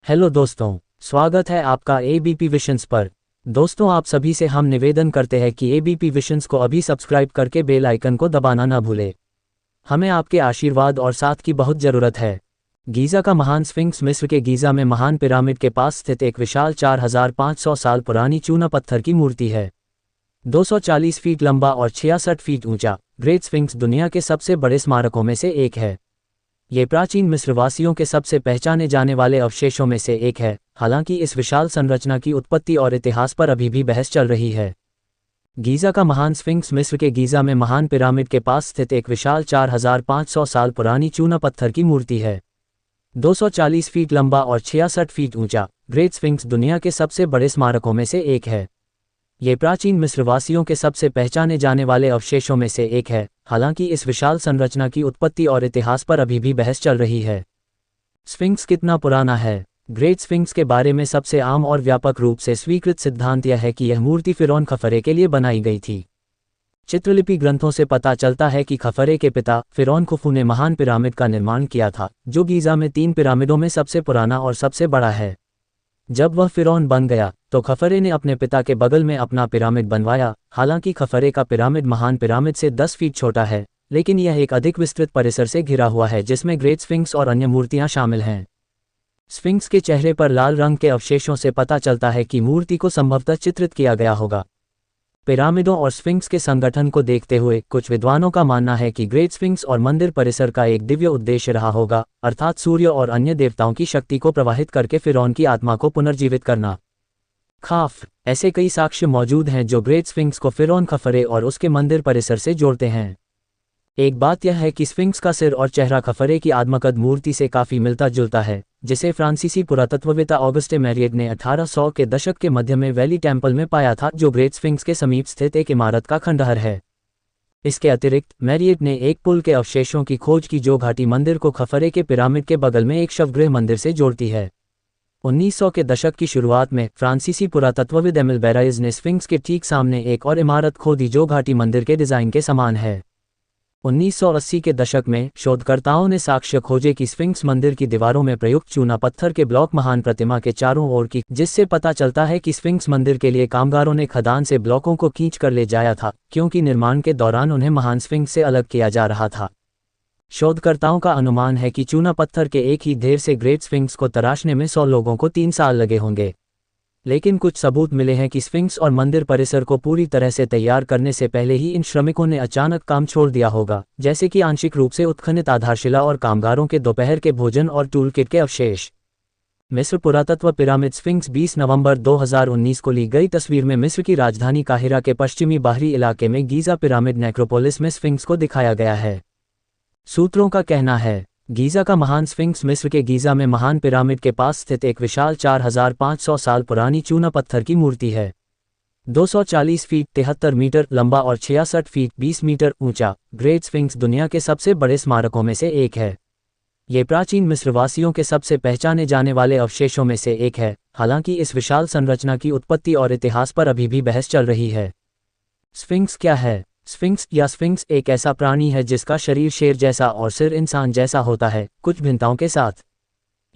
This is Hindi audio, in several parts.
हेलो दोस्तों, स्वागत है आपका एबीपी विशंस पर। दोस्तों, आप सभी से हम निवेदन करते हैं कि एबीपी विशंस को अभी सब्सक्राइब करके बेल आइकन को दबाना ना भूलें। हमें आपके आशीर्वाद और साथ की बहुत ज़रूरत है। गीज़ा का महान स्फिंक्स मिस्र के गीज़ा में महान पिरामिड के पास स्थित एक विशाल 4500 साल पुरानी चूना पत्थर की मूर्ति है। 240 फीट लंबा और 66 फीट ऊंचा, ग्रेट स्फिंक्स दुनिया के सबसे बड़े स्मारकों में से एक है। ये प्राचीन मिस्रवासियों के सबसे पहचाने जाने वाले अवशेषों में से एक है, हालांकि इस विशाल संरचना की उत्पत्ति और इतिहास पर अभी भी बहस चल रही है। गीज़ा का महान स्फिंक्स मिस्र के गीज़ा में महान पिरामिड के पास स्थित एक विशाल 4500 साल पुरानी चूना पत्थर की मूर्ति है। 240 फीट लंबा और 66 फीट ऊंचा, ग्रेट स्फिंक्स दुनिया के सबसे बड़े स्मारकों में से एक है। ये प्राचीन मिस्रवासियों के सबसे पहचाने जाने वाले अवशेषों में से एक है, हालांकि इस विशाल संरचना की उत्पत्ति और इतिहास पर अभी भी बहस चल रही है। स्फिंक्स कितना पुराना है? ग्रेट स्फिंक्स के बारे में सबसे आम और व्यापक रूप से स्वीकृत सिद्धांत यह है कि यह मूर्ति फिरौन खफरे के लिए बनाई गई थी। चित्रलिपि ग्रंथों से पता चलता है कि खफरे के पिता फिरौन खुफू ने महान पिरामिड का निर्माण किया था, जो गीज़ा में 3 पिरामिडों में सबसे पुराना और सबसे बड़ा है। जब वह फिरौन बन गया तो खफरे ने अपने पिता के बगल में अपना पिरामिड बनवाया। हालांकि खफरे का पिरामिड महान पिरामिड से 10 फीट छोटा है, लेकिन यह एक अधिक विस्तृत परिसर से घिरा हुआ है जिसमें ग्रेट स्फिंक्स और अन्य मूर्तियां शामिल हैं। स्फिंक्स के चेहरे पर लाल रंग के अवशेषों से पता चलता है कि मूर्ति को संभवतः चित्रित किया गया होगा। पिरामिडों और स्फिंक्स के संगठन को देखते हुए कुछ विद्वानों का मानना है कि ग्रेट स्फिंक्स और मंदिर परिसर का एक दिव्य उद्देश्य रहा होगा, अर्थात सूर्य और अन्य देवताओं की शक्ति को प्रवाहित करके फिरौन की आत्मा को पुनर्जीवित करना। ऐसे कई साक्ष्य मौजूद हैं जो ग्रेट स्फिंक्स को फिरौन खफरे और उसके मंदिर परिसर से जोड़ते हैं। एक बात यह है कि स्फिंक्स का सिर और चेहरा खफरे की आत्मकद मूर्ति से काफ़ी मिलता जुलता है, जिसे फ्रांसीसी पुरातत्ववेत्ता ऑगस्टे मैरियट ने 1800 के दशक के मध्य में वैली टेम्पल में पाया था, जो ग्रेट स्फिंक्स के समीप स्थित एक इमारत का खंडहर है। इसके अतिरिक्त मैरियट ने एक पुल के अवशेषों की खोज की जो घाटी मंदिर को खफरे के पिरामिड के बगल में एक शवगृह मंदिर से जोड़ती है। 1900 के दशक की शुरुआत में फ्रांसीसी पुरातत्वविद एमिल बेराइज ने स्फिंक्स के ठीक सामने एक और इमारत खोदी जो घाटी मंदिर के डिज़ाइन के समान है। 1980 के दशक में शोधकर्ताओं ने साक्ष्य खोजे कि स्फिंक्स मंदिर की दीवारों में प्रयुक्त चूना पत्थर के ब्लॉक महान प्रतिमा के चारों ओर की, जिससे पता चलता है कि स्फिंक्स मंदिर के लिए कामगारों ने खदान से ब्लॉकों को खींच कर ले जाया था, क्योंकि निर्माण के दौरान उन्हें महान स्फिंक्स से अलग किया जा रहा था। शोधकर्ताओं का अनुमान है कि चूना पत्थर के एक ही ढेर से ग्रेट स्फिंक्स को तराशने में 100 लोगों को 3 साल लगे होंगे। लेकिन कुछ सबूत मिले हैं कि स्फिंक्स और मंदिर परिसर को पूरी तरह से तैयार करने से पहले ही इन श्रमिकों ने अचानक काम छोड़ दिया होगा, जैसे कि आंशिक रूप से उत्खनित आधारशिला और कामगारों के दोपहर के भोजन और टूल किट के अवशेष। मिस्र पुरातत्व पिरामिड स्फिंक्स 20 नवंबर 2019 को ली गई तस्वीर में मिस्र की राजधानी काहिरा के पश्चिमी बाहरी इलाके में गीज़ा पिरामिड नेक्रोपोलिस में स्फिंक्स को दिखाया गया है। सूत्रों का कहना है, गीज़ा का महान स्फिंक्स मिस्र के गीज़ा में महान पिरामिड के पास स्थित एक विशाल 4500 साल पुरानी चूना पत्थर की मूर्ति है। 240 फीट 73 मीटर लंबा और 66 फीट 20 मीटर ऊंचा, ग्रेट स्फिंक्स दुनिया के सबसे बड़े स्मारकों में से एक है। ये प्राचीन मिस्रवासियों के सबसे पहचाने जाने वाले अवशेषों में से एक है, हालांकि इस विशाल संरचना की उत्पत्ति और इतिहास पर अभी भी बहस चल रही है। स्फिंक्स क्या है? स्फिंक्स या स्फिंक्स एक ऐसा प्राणी है जिसका शरीर शेर जैसा और सिर इंसान जैसा होता है, कुछ भिन्नताओं के साथ।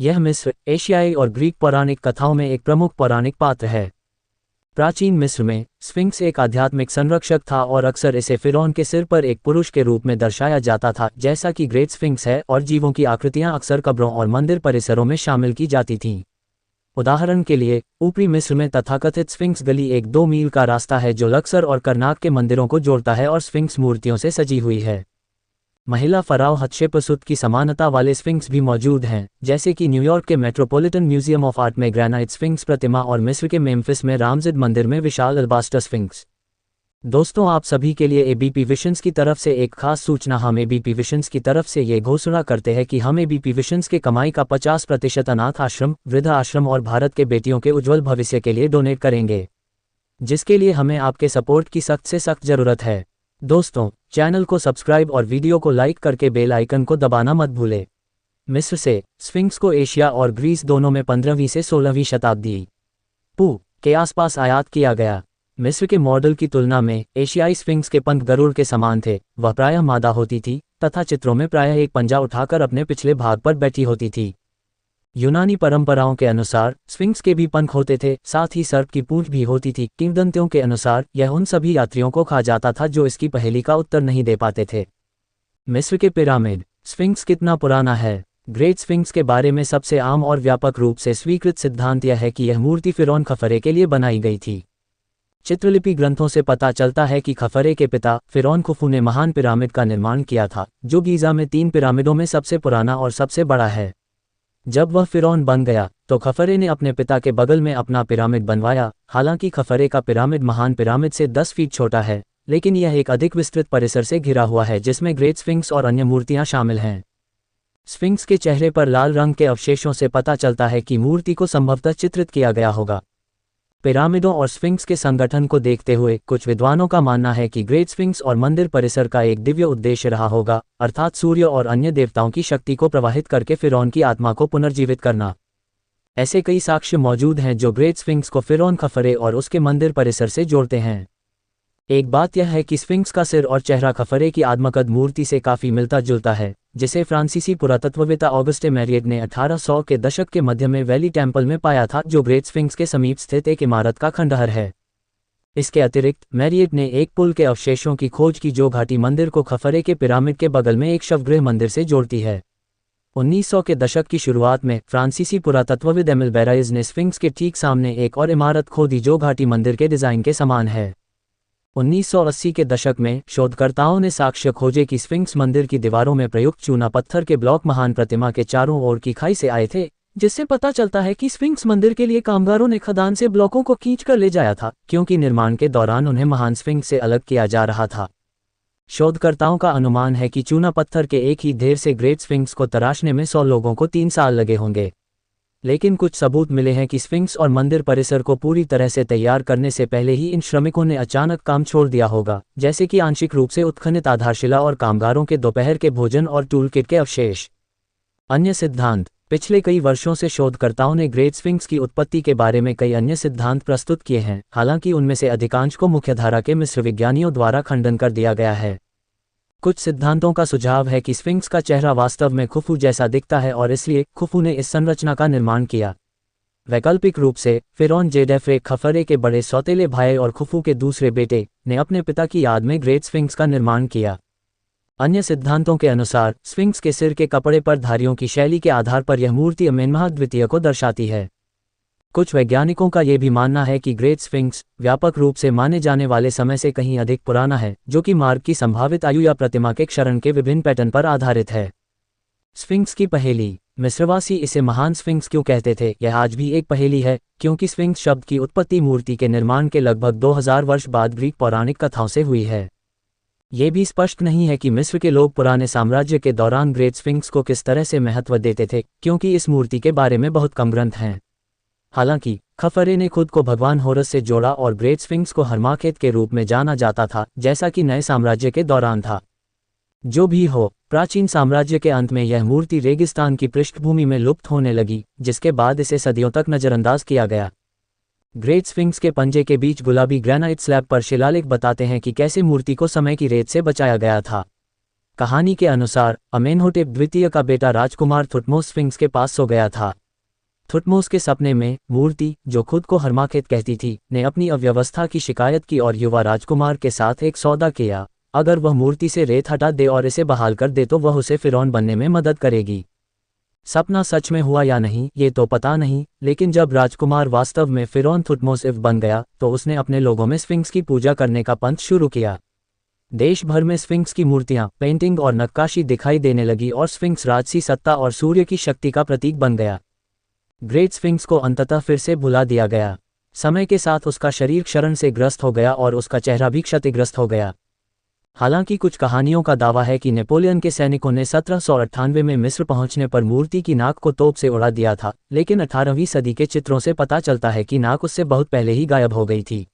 यह मिस्र, एशियाई और ग्रीक पौराणिक कथाओं में एक प्रमुख पौराणिक पात्र है। प्राचीन मिस्र में स्फिंक्स एक आध्यात्मिक संरक्षक था और अक्सर इसे फिरौन के सिर पर एक पुरुष के रूप में दर्शाया जाता था, जैसा कि ग्रेट स्फिंक्स है, और जीवों की आकृतियां अक्सर कब्रों और मंदिर परिसरों में शामिल की जाती थीं। उदाहरण के लिए, ऊपरी मिस्र में तथाकथित स्फिंक्स गली एक 2 मील का रास्ता है जो लक्सर और करनाक के मंदिरों को जोड़ता है और स्फिंक्स मूर्तियों से सजी हुई है। महिला फराओ हत्शेपसुत की समानता वाले स्फिंक्स भी मौजूद हैं, जैसे कि न्यूयॉर्क के मेट्रोपॉलिटन म्यूजियम ऑफ आर्ट में ग्रेनाइट स्फिंक्स प्रतिमा और मिस्र के मेम्फिस में रामज़द मंदिर में विशाल अल्बास्टर स्फिंक्स। दोस्तों, आप सभी के लिए एबीपी विशंस की तरफ से एक खास सूचना। हम एबीपी विशंस की तरफ से ये घोषणा करते हैं कि हम एबीपी विशंस के कमाई का 50% अनाथ आश्रम, वृद्ध आश्रम और भारत के बेटियों के उज्जवल भविष्य के लिए डोनेट करेंगे, जिसके लिए हमें आपके सपोर्ट की सख्त से सख्त ज़रूरत है। दोस्तों, चैनल को सब्सक्राइब और वीडियो को लाइक करके बेल आइकन को दबाना मत भूलें। मिस्र से स्फिंक्स को एशिया और ग्रीस दोनों में 15वीं से 16वीं शताब्दी के आसपास आयात किया गया। मिस्र के मॉडल की तुलना में एशियाई स्फिंक्स के पंख गरुड़ के समान थे। वह प्रायः मादा होती थी तथा चित्रों में प्रायः एक पंजा उठाकर अपने पिछले भाग पर बैठी होती थी। यूनानी परंपराओं के अनुसार स्फिंक्स के भी पंख होते थे, साथ ही सर्प की पूंछ भी होती थी। किंवदंतियों के अनुसार यह उन सभी यात्रियों को खा जाता था जो इसकी पहेली का उत्तर नहीं दे पाते थे। मिस्र के पिरामिड। स्फिंक्स कितना पुराना है? ग्रेट स्फिंक्स के बारे में सबसे आम और व्यापक रूप से स्वीकृत सिद्धांत यह है कि यह मूर्ति फिरौन खफरे के लिए बनाई गई थी। चित्रलिपि ग्रंथों से पता चलता है कि खफरे के पिता फिरौन खुफू ने महान पिरामिड का निर्माण किया था, जो गीज़ा में 3 पिरामिडों में सबसे पुराना और सबसे बड़ा है। जब वह फिरौन बन गया तो खफरे ने अपने पिता के बगल में अपना पिरामिड बनवाया। हालांकि खफरे का पिरामिड महान पिरामिड से 10 फीट छोटा है, लेकिन यह एक अधिक विस्तृत परिसर से घिरा हुआ है जिसमें ग्रेट स्फिंक्स और अन्य मूर्तियां शामिल हैं। स्फिंक्स के चेहरे पर लाल रंग के अवशेषों से पता चलता है कि मूर्ति को संभवतः चित्रित किया गया होगा। पिरामिडों और स्फिंक्स के संगठन को देखते हुए कुछ विद्वानों का मानना है कि ग्रेट स्फिंक्स और मंदिर परिसर का एक दिव्य उद्देश्य रहा होगा, अर्थात सूर्य और अन्य देवताओं की शक्ति को प्रवाहित करके फिरौन की आत्मा को पुनर्जीवित करना। ऐसे कई साक्ष्य मौजूद हैं जो ग्रेट स्फिंक्स को फिरौन खफरे और उसके मंदिर परिसर से जोड़ते हैं। एक बात यह है कि स्फिंक्स का सिर और चेहरा खफरे की आत्मकद मूर्ति से काफ़ी मिलता जुलता है, जिसे फ्रांसीसी पुरातत्ववेत्ता ऑगस्टे मैरियट ने 1800 के दशक के मध्य में वैली टेम्पल में पाया था, जो ग्रेट स्फिंक्स के समीप स्थित एक इमारत का खंडहर है। इसके अतिरिक्त मैरियट ने एक पुल के अवशेषों की खोज की जो घाटी मंदिर को खफरे के पिरामिड के बगल में एक शवगृह मंदिर से जोड़ती है। 1900 के दशक की शुरुआत में फ्रांसीसी पुरातत्वविद एमिल बेराइज ने स्फिंक्स के ठीक सामने एक और इमारत खोदी जो घाटी मंदिर के डिज़ाइन के समान है। 1980 के दशक में शोधकर्ताओं ने साक्ष्य खोजे कि स्फिंक्स मंदिर की दीवारों में प्रयुक्त चूना पत्थर के ब्लॉक महान प्रतिमा के चारों ओर की खाई से आए थे, जिससे पता चलता है कि स्फिंक्स मंदिर के लिए कामगारों ने खदान से ब्लॉकों को खींचकर ले जाया था, क्योंकि निर्माण के दौरान उन्हें महान स्फिंक्स से अलग किया जा रहा था। शोधकर्ताओं का अनुमान है कि चूना पत्थर के एक ही ढेर से ग्रेट स्फिंक्स को तराशने में 100 लोगों को 3 साल लगे होंगे। लेकिन कुछ सबूत मिले हैं कि स्फिंक्स और मंदिर परिसर को पूरी तरह से तैयार करने से पहले ही इन श्रमिकों ने अचानक काम छोड़ दिया होगा, जैसे कि आंशिक रूप से उत्खनित आधारशिला और कामगारों के दोपहर के भोजन और टूल किट के अवशेष। अन्य सिद्धांत। पिछले कई वर्षों से शोधकर्ताओं ने ग्रेट स्फिंक्स की उत्पत्ति के बारे में कई अन्य सिद्धांत प्रस्तुत किए हैं, हालांकि उनमें से अधिकांश को मुख्यधारा के मिस्र विज्ञानियों द्वारा खंडन कर दिया गया है। कुछ सिद्धांतों का सुझाव है कि स्फिंक्स का चेहरा वास्तव में खुफू जैसा दिखता है और इसलिए खुफू ने इस संरचना का निर्माण किया। वैकल्पिक रूप से फिरौन जेडेफ्रे खफरे के बड़े सौतेले भाई और खुफू के दूसरे बेटे ने अपने पिता की याद में ग्रेट स्फिंक्स का निर्माण किया। अन्य सिद्धांतों के अनुसार स्फिंक्स के सिर के कपड़े पर धारियों की शैली के आधार पर यह मूर्ति अमेनमहा द्वितीय को दर्शाती है। कुछ वैज्ञानिकों का यह भी मानना है कि ग्रेट स्फिंक्स व्यापक रूप से माने जाने वाले समय से कहीं अधिक पुराना है, जो कि मार्ग की संभावित आयु या प्रतिमा के क्षरण के विभिन्न पैटर्न पर आधारित है। स्फिंक्स की पहेली। मिस्रवासी इसे महान स्फिंक्स क्यों कहते थे, यह आज भी एक पहेली है, क्योंकि स्फिंक्स शब्द की उत्पत्ति मूर्ति के निर्माण के लगभग 2000 वर्ष बाद ग्रीक पौराणिक कथाओं से हुई है। ये भी स्पष्ट नहीं है कि मिस्र के लोग पुराने साम्राज्य के दौरान ग्रेट स्फिंक्स को किस तरह से महत्व देते थे, क्योंकि इस मूर्ति के बारे में बहुत कम ग्रंथ हैं। हालांकि खफरे ने खुद को भगवान होरस से जोड़ा और ग्रेट स्फिंक्स को हर्माखेत के रूप में जाना जाता था, जैसा कि नए साम्राज्य के दौरान था। जो भी हो, प्राचीन साम्राज्य के अंत में यह मूर्ति रेगिस्तान की पृष्ठभूमि में लुप्त होने लगी, जिसके बाद इसे सदियों तक नज़रअंदाज किया गया। ग्रेट स्फिंक्स के पंजे के बीच गुलाबी ग्रेनाइट स्लैब पर शिलालेख बताते हैं कि कैसे मूर्ति को समय की रेत से बचाया गया था। कहानी के अनुसार अमेनहोटेप द्वितीय का बेटा राजकुमार थुटमोस स्फिंक्स के पास सो गया था। थुटमोस के सपने में मूर्ति, जो खुद को हर्माखेत कहती थी, ने अपनी अव्यवस्था की शिकायत की और युवा राजकुमार के साथ एक सौदा किया। अगर वह मूर्ति से रेत हटा दे और इसे बहाल कर दे तो वह उसे फिरौन बनने में मदद करेगी। सपना सच में हुआ या नहीं ये तो पता नहीं, लेकिन जब राजकुमार वास्तव में फिरौन थुटमोस इफ बन गया तो उसने अपने लोगों में स्फिंक्स की पूजा करने का पंथ शुरू किया। देश भर में स्फिंक्स की मूर्तियां, पेंटिंग और नक्काशी दिखाई देने लगी और स्फिंक्स राजसी सत्ता और सूर्य की शक्ति का प्रतीक बन गया। ग्रेट स्फिंक्स को अंततः फिर से भुला दिया गया। समय के साथ उसका शरीर क्षरण से ग्रस्त हो गया और उसका चेहरा भी क्षतिग्रस्त हो गया। हालांकि कुछ कहानियों का दावा है कि नेपोलियन के सैनिकों ने 1798 में मिस्र पहुंचने पर मूर्ति की नाक को तोप से उड़ा दिया था, लेकिन 18वीं सदी के चित्रों से पता चलता है कि नाक उससे बहुत पहले ही गायब हो गई थी।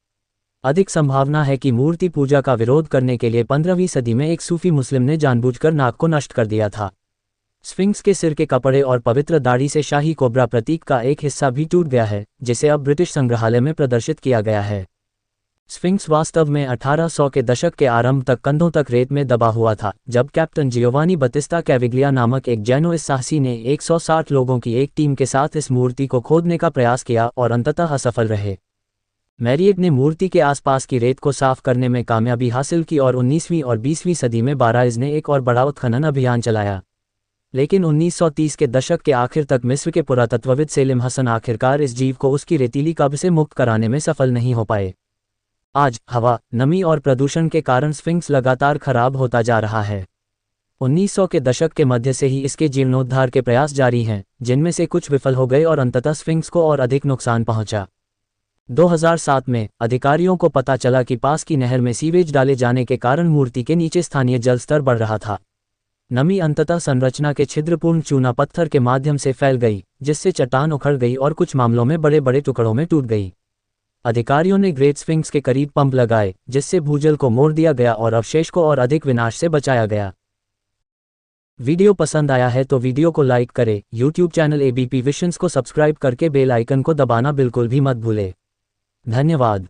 अधिक संभावना है कि मूर्ति पूजा का विरोध करने के लिए 15वीं सदी में एक सूफी मुस्लिम ने जानबूझकर नाक को नष्ट कर दिया था। स्फिंक्स के सिर के कपड़े और पवित्र दाढ़ी से शाही कोबरा प्रतीक का एक हिस्सा भी टूट गया है, जिसे अब ब्रिटिश संग्रहालय में प्रदर्शित किया गया है। स्फिंक्स वास्तव में 1800 के दशक के आरंभ तक कंधों तक रेत में दबा हुआ था, जब कैप्टन जियोवानी बतिस्ता कैविग्लिया नामक एक जेनोइस साहसी ने 160 लोगों की एक टीम के साथ इस मूर्ति को खोदने का प्रयास किया और अंततः असफल रहे। मैरिएट ने मूर्ति के आसपास की रेत को साफ करने में कामयाबी हासिल की और 19वीं और 20वीं सदी में बाराइज ने एक और बड़ा उत्खनन अभियान चलाया। लेकिन 1930 के दशक के आखिर तक मिस्र के पुरातत्वविद सेलिम हसन आखिरकार इस जीव को उसकी रेतीली कब्र से मुक्त कराने में सफल नहीं हो पाए। आज हवा, नमी और प्रदूषण के कारण स्फिंक्स लगातार खराब होता जा रहा है। 1900 के दशक के मध्य से ही इसके जीर्णोद्धार के प्रयास जारी हैं, जिनमें से कुछ विफल हो गए और अंततः स्फिंक्स को और अधिक नुकसान पहुंचा। 2007 में अधिकारियों को पता चला कि पास की नहर में सीवेज डाले जाने के कारण मूर्ति के नीचे स्थानीय जल स्तर बढ़ रहा था। नमी अंततः संरचना के छिद्रपूर्ण चूना पत्थर के माध्यम से फैल गई, जिससे चट्टान उखड़ गई और कुछ मामलों में बड़े बड़े टुकड़ों में टूट गई। अधिकारियों ने ग्रेट स्फिंक्स के करीब पंप लगाए, जिससे भूजल को मोड़ दिया गया और अवशेष को और अधिक विनाश से बचाया गया। वीडियो पसंद आया है तो वीडियो को लाइक करें। यूट्यूब चैनल एबीपी विशंस को सब्सक्राइब करके बेल आइकन को दबाना बिल्कुल भी मत भूलें। धन्यवाद।